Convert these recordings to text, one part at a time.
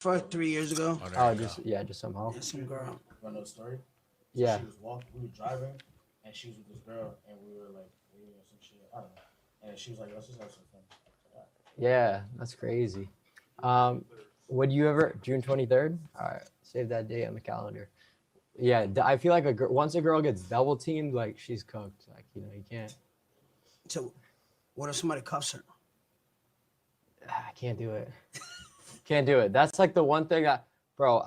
For 3 years ago. Oh, just somehow. Yeah, some girl. Run the story. So Yeah. She was walking. We were driving, and she was with this girl, and we were like, waiting or some shit. I don't know. And she was like, let's just have some fun. Yeah, that's crazy. Would you ever June 23rd? All right, save that date on the calendar. Yeah, I feel like once a girl gets double teamed, like she's cooked. Like you can't. So, what if somebody cuffs her? I can't do it. Can't do it. That's like the one thing that, bro.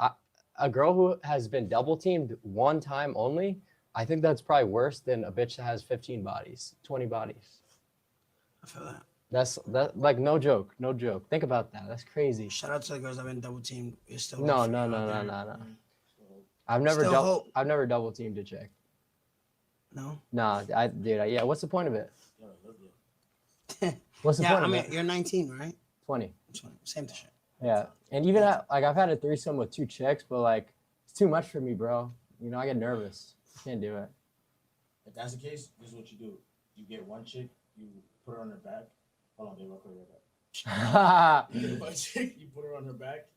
A girl who has been double teamed one time only, I think that's probably worse than a bitch that has 15 bodies, 20 bodies. I feel that. That's like no joke. Think about that. That's crazy. Shout out to the girls that have been double teamed. It's still No. Mm-hmm. I've never Still I've never double teamed a chick. No. Nah, yeah. What's the point of it? What's the Yeah, point I of mean, it? you're 19, right? 20. Same shit. Yeah, and even I've had a threesome with 2 chicks, but like it's too much for me, bro. I get nervous. I can't do it. If that's the case, this is what you do. You get one chick, you put her on her back. Hold on, babe, I'll put her back. You get one chick, you put her on her back,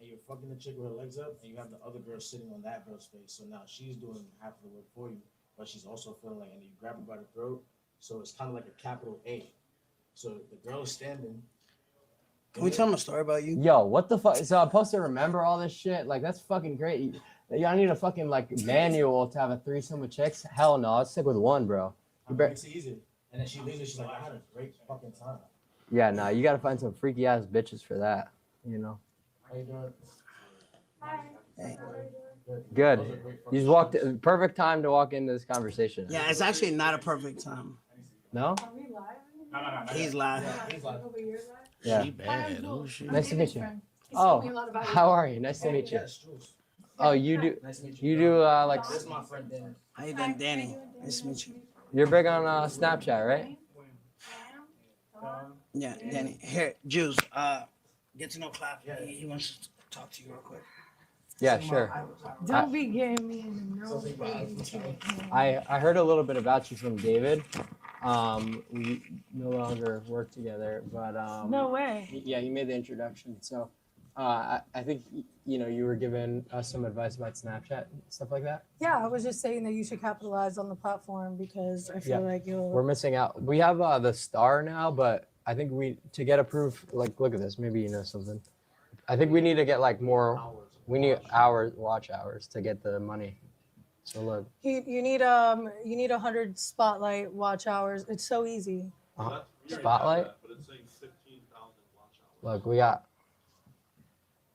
and you're fucking the chick with her legs up, and you have the other girl sitting on that girl's face. So now she's doing half of the work for you, but she's also feeling like, and you grab her by the throat. So it's kind of like a capital A. So the girl is standing. Can we tell them a story about you? Yo, what the fuck? So I'm supposed to remember all this shit? Like that's fucking great. Y'all need a fucking like manual to have a threesome with chicks? Hell no, I'll stick with one, bro. It's easy. And then she leaves it. She's like, I had a great fucking time. Yeah, no, you gotta find some freaky ass bitches for that. How you doing? Hey. Good. You just walked. Perfect time to walk into this conversation. Yeah, it's actually not a perfect time. No? Are we live? No. He's live. Over here live? Yeah. She bad. Oh shit. Nice to meet you. He's told me a Oh, lot about how are you? Nice to meet you. Yes, Jules. Oh, you do. Nice to meet you. You do like. This is my friend Dan. How you doing, Danny? Nice to meet you. You're big on Snapchat, right? Yeah, Danny. Here, Jules. Get to know Clap. He wants to talk to you real quick. Yeah, sure. Don't be getting me in the nose. I heard a little bit about you from David. We no longer work together, but No way. yeah, he made the introduction. So I think you were giving us some advice about Snapchat and stuff like that. Yeah, I was just saying that you should capitalize on the platform because I feel like We're you'll. missing out. We have the star now, but I think to get approved, like look at this, maybe you know something. I think we need to get like more. We need watch hours to get the money. So look. You need 100 spotlight watch hours. It's so easy. Spotlight. But it's saying 15,000 watch hours. Look, we got.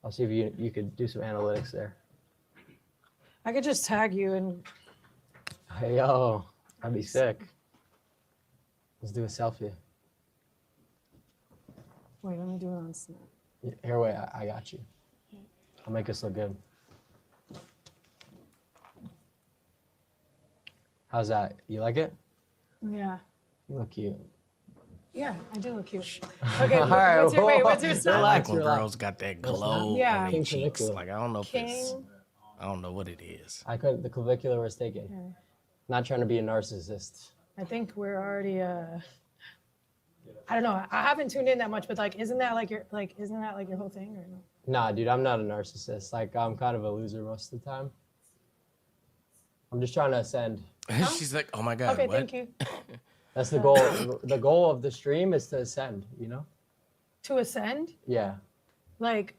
I'll see if you could do some analytics there. I could just tag you and Hey yo, that'd be sick. Let's do a selfie. wait. Let me do it on Snap. Here, wait, I got you. I'll make us look good. How's that? You like it? Yeah. You look cute. Yeah, I do look cute. Okay, All right, what's your whoa. Snap? I like when Relax. girls got that glow Yeah. on their cheeks. King. Like I don't know if it's. King. I don't know what it is. I couldn't. The clavicular was taken. Okay. Not trying to be a narcissist. I think we're already I don't know. I haven't tuned in that much, but isn't that like your whole thing or no? Nah, dude, I'm not a narcissist. Like, I'm kind of a loser most of the time. I'm just trying to ascend. She's like, oh my god. Okay, what? thank you. That's the goal. The goal of the stream is to ascend. To ascend, Yeah. like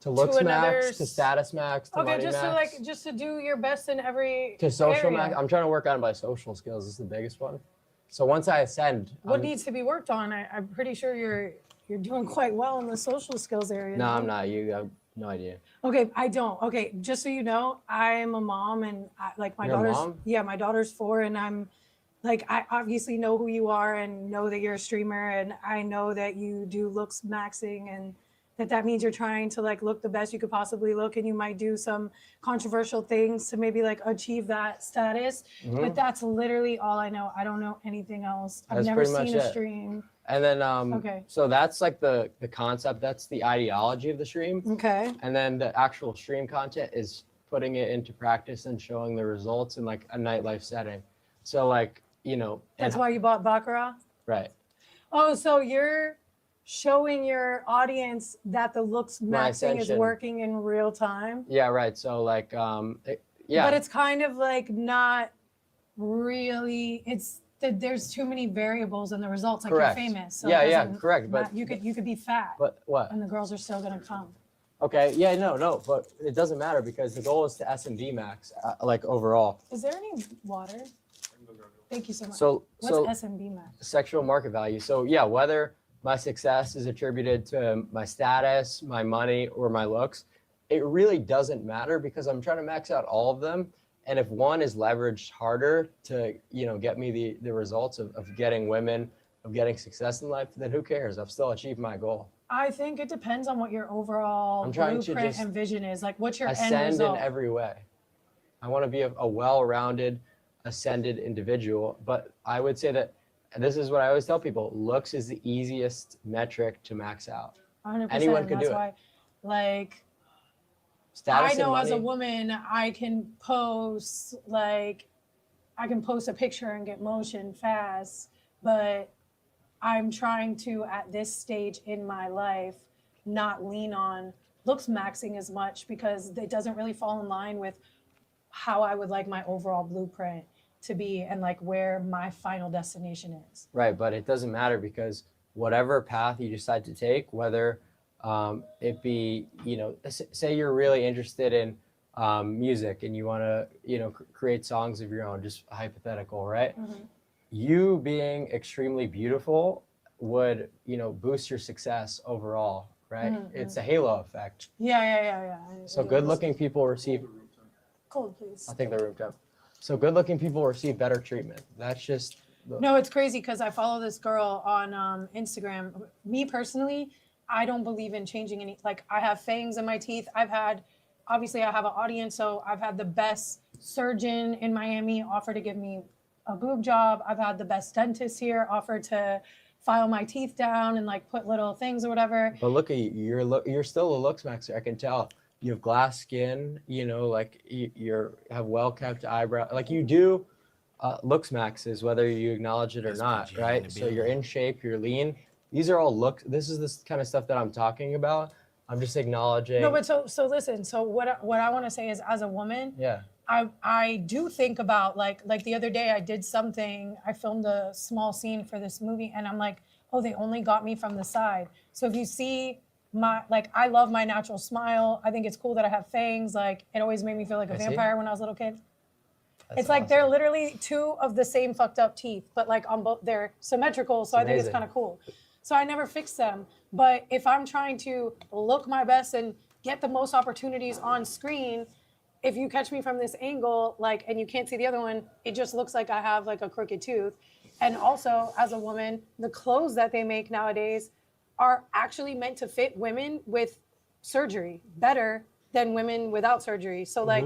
To looks another max, to status max, to okay, money just max. to do your best in every To social area. max. I'm trying to work on my social skills. This is the biggest one. So once I ascend, What needs to be worked on? I'm pretty sure you're doing quite well in the social skills area. No, I'm not. You have no idea. Okay, I don't. Okay, just so you know, I'm a mom, and my You're a daughter's mom? yeah, my daughter's 4, and I'm I obviously know who you are and know that you're a streamer, and I know that you do looks maxing, and that means you're trying to look the best you could possibly look, and you might do some controversial things to maybe achieve that status. But that's literally all I know. I don't know anything else. I've That's never pretty much seen a it. stream. And then, Okay. so that's like the concept. That's the ideology of the stream. Okay. And then the actual stream content is putting it into practice and showing the results in like a nightlife setting. So That's and, why you bought Baccarat? right. Oh, so you're showing your audience that the looks My maxing is ascension. working in real time. Yeah, right. So like, yeah. But it's kind of like not really. There's too many variables in the results. Like Correct. you're famous, so Yeah, it yeah, doesn't correct. ma- But you could be fat, but what? and the girls are still gonna come. Okay, yeah, no, but it doesn't matter because the goal is to S&D max, like overall. Is there any water? Thank you so much. So What's so SMB max? sexual market value. So yeah, whether my success is attributed to my status, my money, or my looks, it really doesn't matter because I'm trying to max out all of them. And if one is leveraged harder to, get me the results of getting women, of getting success in life, then who cares? I've still achieved my goal. I think it depends on what your overall I'm trying to blueprint just and vision is. Like, what's your end Ascend result? in every way. I want to be a well-rounded, ascended individual. But I would say that, and this is what I always tell people, looks is the easiest metric to max out. 100%. Anyone can That's do it. why, like, Status I know and as a money, woman, I can post a picture and get motion fast, but I'm trying to, at this stage in my life, not lean on looks maxing as much because it doesn't really fall in line with how I would like my overall blueprint to be and like where my final destination is. right, but it doesn't matter because whatever path you decide to take, whether it be, say you're really interested in music and you want to, create songs of your own, just hypothetical, right? Mhm. You being extremely beautiful would, boost your success overall, right? Mhm. It's a halo effect. Yeah. So good-looking people receive, Cold, please. I think the room temp. So good-looking people receive better treatment. That's just No, it's crazy because I follow this girl on Instagram. Me personally, I don't believe in changing any. Like, I have fangs in my teeth. Obviously, I have an audience, so I've had the best surgeon in Miami offer to give me a boob job. I've had the best dentist here offer to file my teeth down and like put little things or whatever. But look at you, you're still a looks maxer. I can tell. You have glass skin, like you have well-kept eyebrow. Like you do looks maxes, whether you acknowledge it or not, SPG in right? the So you're in shape, you're lean. These are all looks. This is this kind of stuff that I'm talking about. I'm just acknowledging. No, but so listen. So what I want to say is, as a woman, Yeah. I do think about like the other day I did something. I filmed a small scene for this movie, and I'm like, oh, they only got me from the side. So if you see I love my natural smile. I think it's cool that I have fangs. Like, it always made me feel like a I see. vampire when I was a little kid. That's It's like they're awesome. literally two of the same fucked up teeth, but like on both, they're symmetrical. So I think it's Amazing. kind of cool. So I never fix them. But if I'm trying to look my best and get the most opportunities on screen, if you catch me from this angle, like, and you can't see the other one, it just looks like I have like a crooked tooth. And also, as a woman, the clothes that they make nowadays are actually meant to fit women with surgery better than women without surgery. So like,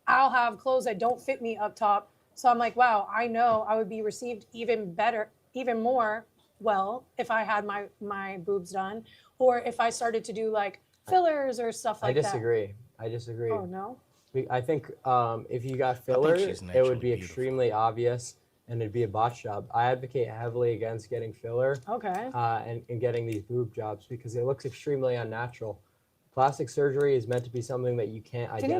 I'll have clothes that don't fit me up top. So I'm like, wow, I know I would be received even better, even more well if I had my boobs done, or if I started to do like fillers or stuff like that. I disagree. Oh no. I think if you got filler, she's it would naturally be beautiful. extremely obvious and it'd be a botch job. I advocate heavily against getting filler Okay. and getting these boob jobs because it looks extremely unnatural. Plastic surgery is meant to be something that you can't identify.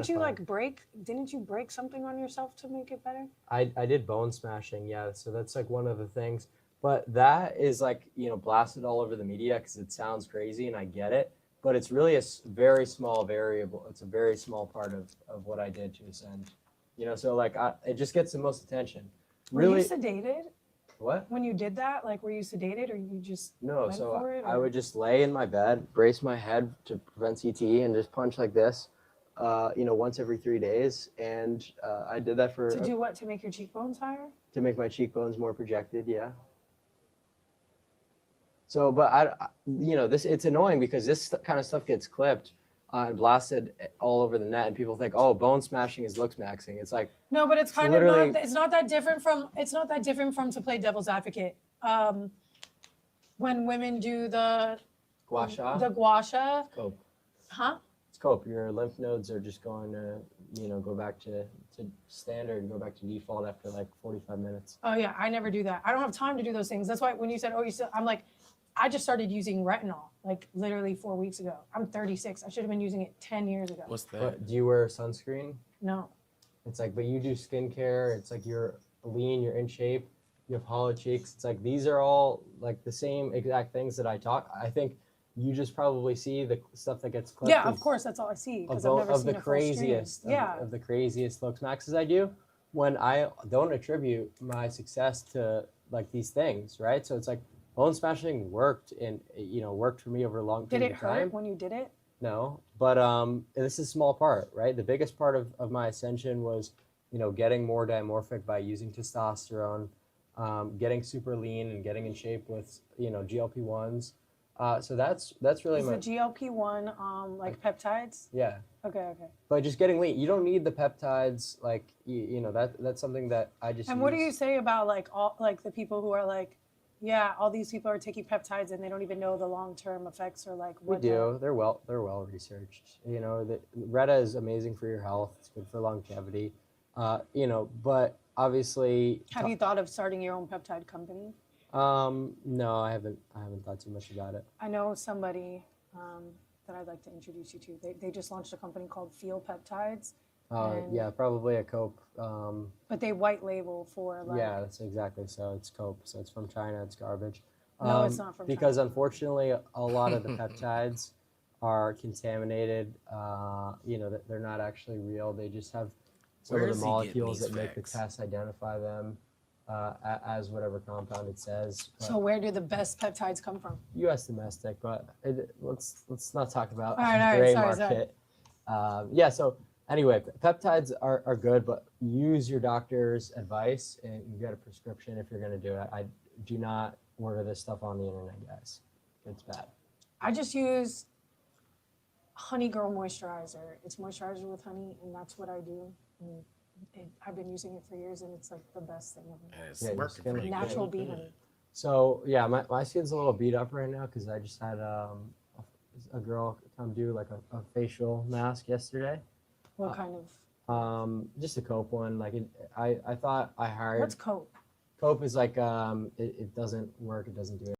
Didn't you break something on yourself to make it better? I did bone smashing, yeah. So that's like one of the things. But that is like, blasted all over the media because it sounds crazy and I get it. But it's really a very small variable. It's a very small part of what I did to ascend. So like it just gets the most attention. Really? Were you sedated What? when you did that? Like, were you sedated or you just No, went so for it, I or- would just lay in my bed, brace my head to prevent CTE, and just punch like this, once every 3 days. And I did that to do what? To make your cheekbones higher? to make my cheekbones more projected, yeah. So, but it's annoying because this kind of stuff gets clipped and blasted all over the net, and people think, oh, bone smashing is looks maxing. It's like, No, but it's kind literally- of not. It's not that different from to play devil's advocate. When women do the gua sha, gua sha, cope. huh? It's cope. Your lymph nodes are just going to, go back to standard, go back to default after like 45 minutes. Oh yeah, I never do that. I don't have time to do those things. That's why when you said, oh, I'm like, I just started using retinol like literally 4 weeks ago. I'm 36. I should have been using it 10 years ago. What's that? But do you wear sunscreen? No. It's like, but you do skincare. It's like you're lean, you're in shape, you have hollow cheeks. It's like these are all like the same exact things that I talk. I think you just probably see the stuff that gets clipped. Yeah, of course, that's all I see because I've never Of seen the a full craziest, stream. Yeah. of the craziest looks maxes I do. When I don't attribute my success to like these things, right? So it's like bone smashing worked and worked for me over a long Did period it of time. hurt when you did it? No, but this is a small part, right? The biggest part of my ascension was, getting more dimorphic by using testosterone, getting super lean and getting in shape with, GLP-1s. So that's really Is the GLP-1 like peptides? yeah. Okay. But just getting lean, you don't need the peptides. Like that's something that I just. And what do you say about like all like the people who are like, yeah, all these people are taking peptides and they don't even know the long-term effects or like We what? do. They're well researched. The Retta is amazing for your health. It's good for longevity. But obviously. Have you thought of starting your own peptide company? No, I haven't thought too much about it. I know somebody that I'd like to introduce you to. They just launched a company called Feel Peptides. Yeah, probably a Cope. But they white label for like. Yeah, that's exactly. So it's Cope. So it's from China. It's garbage. No, it's not from because China. unfortunately, a lot of the peptides are contaminated. They're not actually real. They just have some Where of is the he getting molecules these that make the facts? test identify them as whatever compound it says. But So where do the best peptides come from? U.S. domestic, but let's not talk about All right, gray sorry. market. Yeah. So anyway, peptides are good, but use your doctor's advice and you get a prescription if you're going to do it. I do not order this stuff on the internet, guys. It's bad. I just use Honey Girl moisturizer. It's moisturizer with honey, and that's what I do. And I've been using it for years, and it's like the best thing ever. And it's Yeah, your working skin pretty looks good. Natural bee honey. So yeah, my skin's a little beat up right now because I just had a girl come do like a facial mask yesterday. What kind of? Just a Cope one. Like I thought I hired. What's cope? Cope is like it doesn't work. It doesn't do